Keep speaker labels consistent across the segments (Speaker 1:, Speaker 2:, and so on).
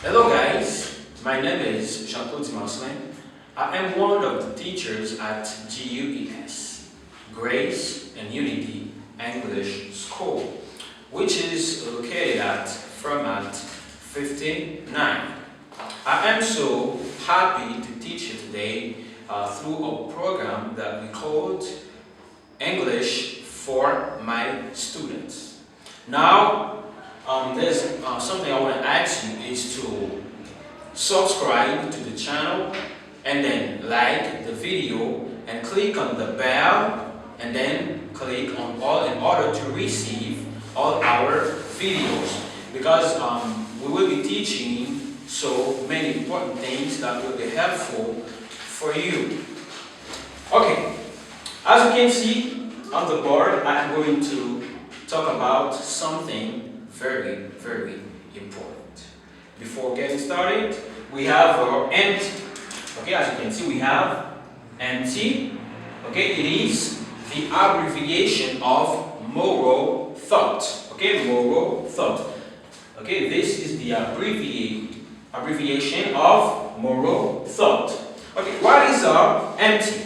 Speaker 1: Hello guys, my name is Jean-Claude Marcelin. I am one of the teachers at GUES, Grace and Unity English School, which is located at Format 59. I am so happy to teach you today through a program that we called English for my students. Now, there's something I want to ask you is to subscribe to the channel and then like the video and click on the bell and then click on all in order to receive all our videos, because we will be teaching so many important things that will be helpful for you. Okay, as you can see on the board, I'm going to talk about something very, very important. Before getting started, we have our empty. Okay, as you can see, we have empty. Okay, it is the abbreviation of moral thought. Okay, moral thought. Okay, this is the abbreviation of moral thought. Okay, what is our empty?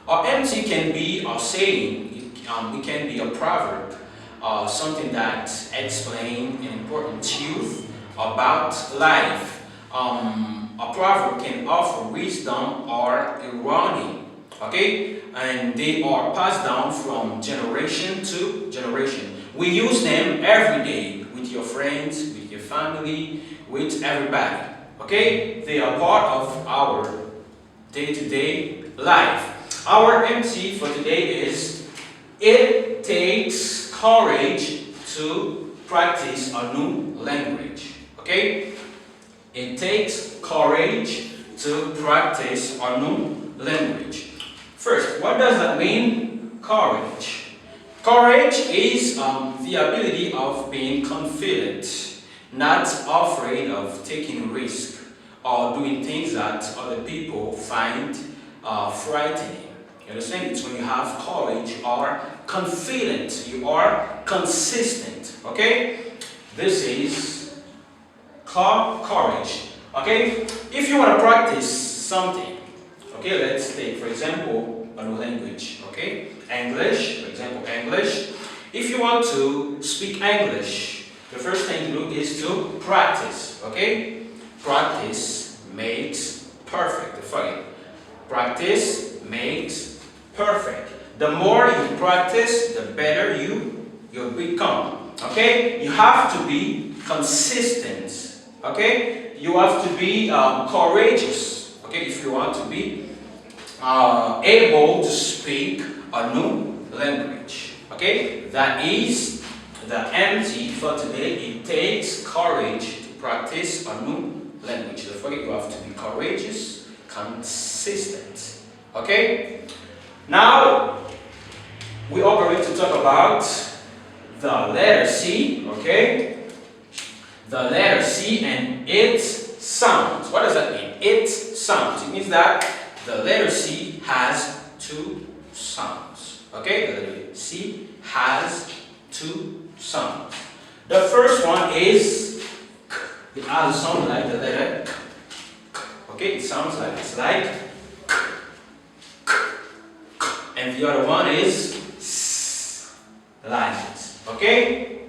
Speaker 1: Our empty can be a saying, it can be a proverb, something that explains an important truth about life. A proverb can offer wisdom or a warning, okay? And they are passed down from generation to generation. We use them every day with your friends, with your family, with everybody, okay? They are part of our day-to-day life. Our MC for today is: it takes courage to practice a new language. Okay? It takes courage to practice a new language. First, what does that mean? Courage. Courage is the ability of being confident, not afraid of taking risk or doing things that other people find frightening. You understand? It's when you have courage or confident, you are consistent. Okay? This is courage. Okay? If you want to practice something, okay, let's take, for example, a new language. Okay? English, for example, English. If you want to speak English, the first thing to do is to practice. Okay? Practice makes perfect. Forget. Practice makes perfect. The more you practice, the better you become. Okay? You have to be consistent. Okay? You have to be courageous. Okay? If you want to be able to speak a new language. Okay? That is the empty for today. It takes courage to practice a new language. Don't forget, you have to be courageous, consistent. Okay? Now, we are going to talk about the letter C, okay? The letter C and its sounds. What does that mean? Its sounds. It means that the letter C has two sounds, okay? The letter C has two sounds. The first one is K. It has a sound like the letter K. Okay, it sounds like it's like K. And the other one is S, like this. Okay?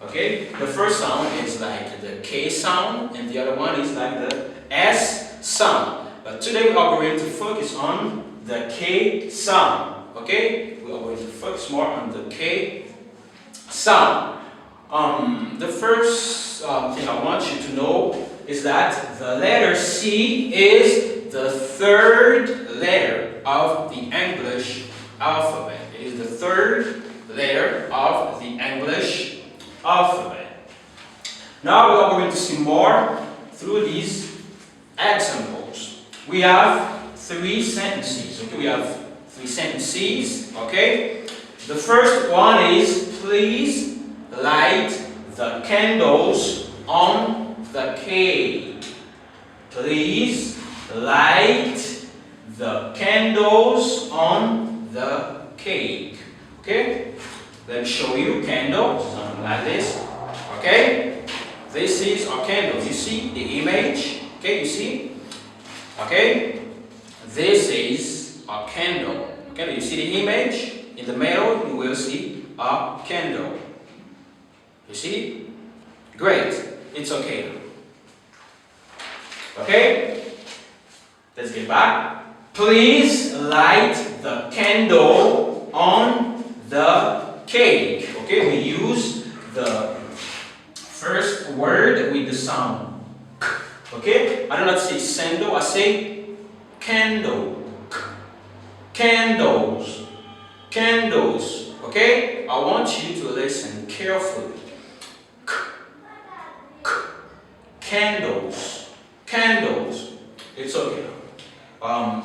Speaker 1: Okay? The first sound is like the K sound, and the other one is like the S sound. But today we are going to focus on the K sound. Okay? We are going to focus more on the K sound. The first thing I want you to know is that the letter C is the third letter of the English alphabet. It is the third letter of the English alphabet. Now we are going to see more through these examples. We have three sentences. Okay, we have three sentences. Okay. The first one is: please light the candles on the cake. Please light the candles on the cake. Okay? Let me show you candles, something like this. Okay? This is a candle. You see the image? Okay, you see? Okay? This is a candle. Okay, you see the image? In the middle, you will see a candle. You see? Great. It's okay. Okay? Let's get back. Please light the candle on the cake. Okay, we use the first word with the sound. Okay? I do not say sandal, I say candle. Candles. Candles. Okay? I want you to listen carefully. Candles. Candles. It's okay.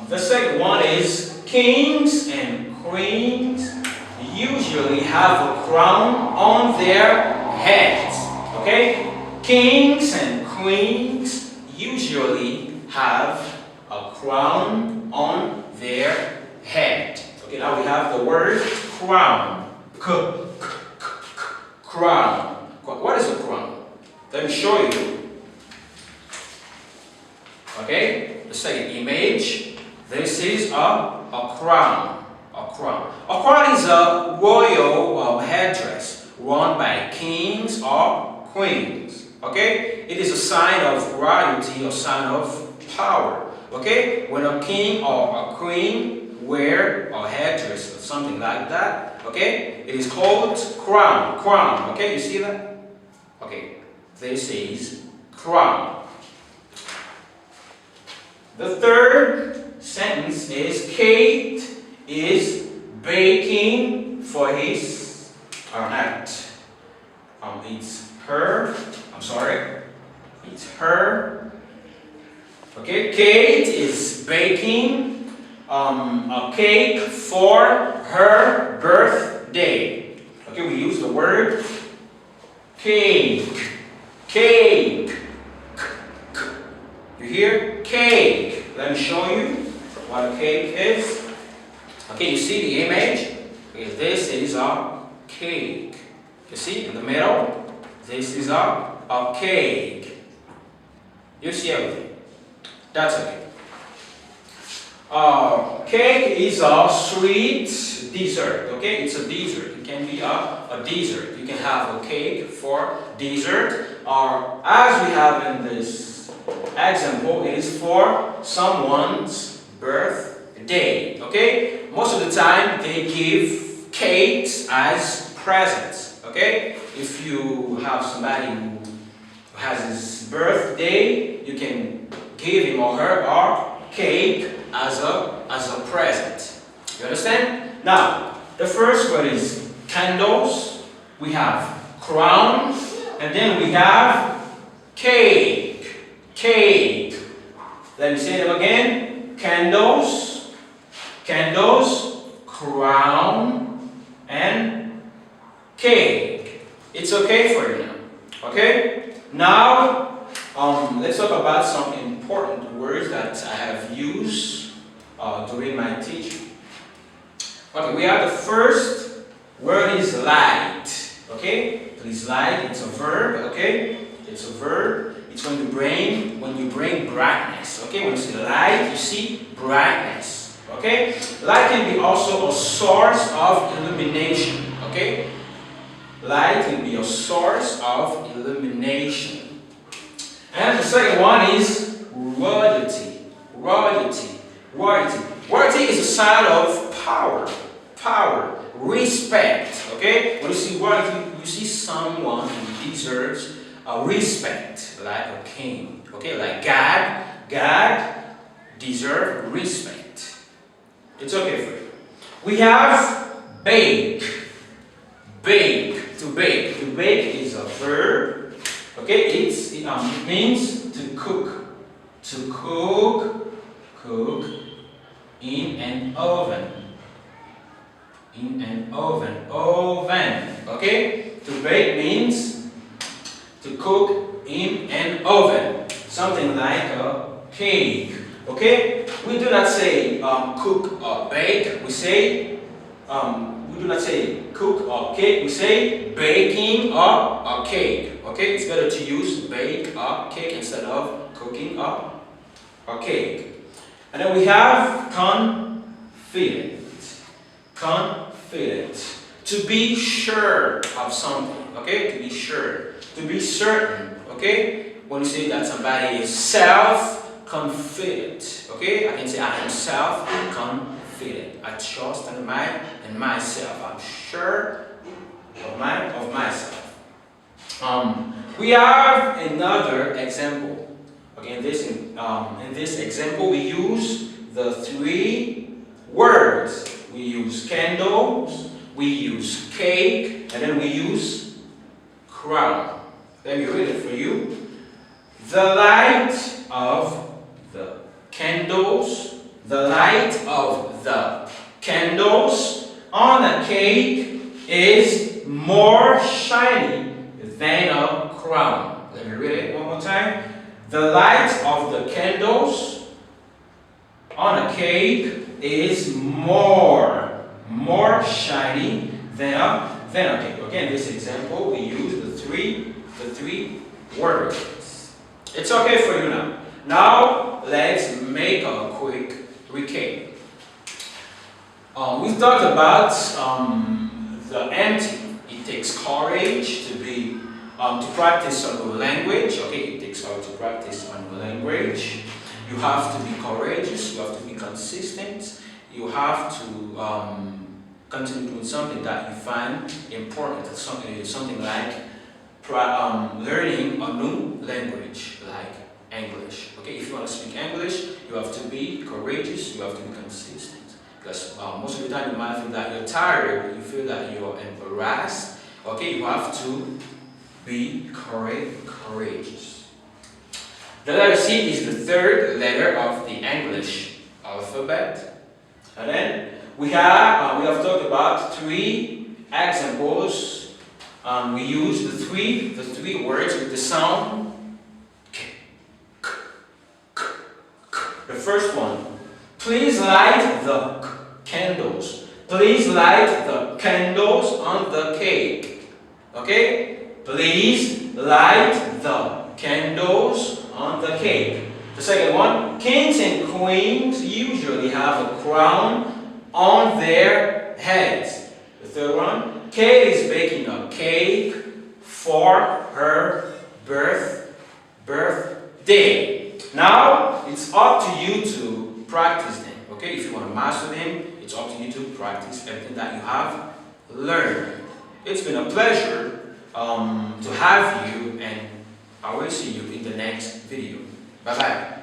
Speaker 1: The second one is kings and queens usually have a crown on their heads. Okay? Kings and queens usually have a crown on their head. Okay, now we have the word crown. Crown. What is a crown? Let me show you. Okay, the second image. This is a crown. A crown. A crown is a royal headdress worn by kings or queens. Okay, it is a sign of royalty or sign of power. Okay, when a king or a queen wear a headdress or something like that, okay, it is called crown. Crown. Okay, you see that? Okay, this is crown. The third sentence is Kate is baking for his aunt. It's her. I'm sorry. It's her. Okay, Kate is baking a cake for her birthday. Okay, we use the word cake. Cake. You hear? Cake. Let me show you what a cake is. Okay, you see the image? Okay, this is a cake. You see in the middle? This is a cake. You see everything? That's okay. Cake is a sweet dessert. Okay, it's a dessert. It can be a dessert. You can have a cake for dessert, or as we have in this example, it is for someone's birthday. Okay, most of the time they give cakes as presents. Okay, if you have somebody who has his birthday, you can give him or her a cake as a present. You understand? Now, the first word is candles. We have crown, and then we have cake. Cake. Let me say them again. Candles, candles, crown, and cake. It's okay for you now. Okay? Now, let's talk about some important words that I have used during my teaching. Okay, we have the first word is light. Okay? Please light, it's a verb, okay? It's a verb. It's when you bring brightness. Okay, when you see light, you see brightness. Okay? Light can be also a source of illumination. Okay? Light can be a source of illumination. And the second one is royalty. Royalty. Royalty. Royalty is a sign of power. Power. Respect. Okay? When you see royalty, you see someone who deserves respect, like a king. Okay? Like God. God deserves respect. It's okay for you. We have bake. Bake. To bake. To bake is a verb. Okay? It means to cook. To cook. Cook in an oven. In an oven. Oven. Okay? To bake means to cook in an oven. Something like a cake. Okay? We do not say cook or bake. We say we do not say cook or cake. We say baking or a cake. Okay, it's better to use bake a cake instead of cooking a cake. And then we have confident. Confident. To be sure of something. Okay, to be sure. To be certain. Okay, when you say that somebody is self-confident. Okay, I can say I am self-confident. I trust in myself. I'm sure of myself. We have another example. Okay, in this example, we use the three words. We use candles, we use cake, and then we use crown. Let me read it for you. The light of the candles, on a cake is more shiny than a crown. Let me read it one more time. The light of the candles on a cake is more shiny than a cake. Okay, in this example, we use the three words. It's okay for you now. Now, let's make a quick recap. We've talked about the empty. It takes courage to practice a new language. Okay, it takes courage to practice a new language. You have to be courageous. You have to be consistent. You have to continue doing something that you find important. Something like learning a new language, like English. Okay, if you want to speak English, you have to be courageous. You have to be consistent. Because most of the time you might feel that you're tired, you feel that you're embarrassed. Okay, you have to be courageous. The letter C is the third letter of the English alphabet. And then we have talked about three examples. We use the three words with the sound K, K, K, K. The first one. Please light the candles. Please light the candles on the cake. Okay? Please light the candles on the cake. The second one. Kings and queens usually have a crown on their heads. The third one. Kate is baking a cake for her birthday. Now, it's up to you to practice them. Okay, if you want to master them, it's up to you to practice everything that you have learned. It's been a pleasure to have you, and I will see you in the next video. Bye bye.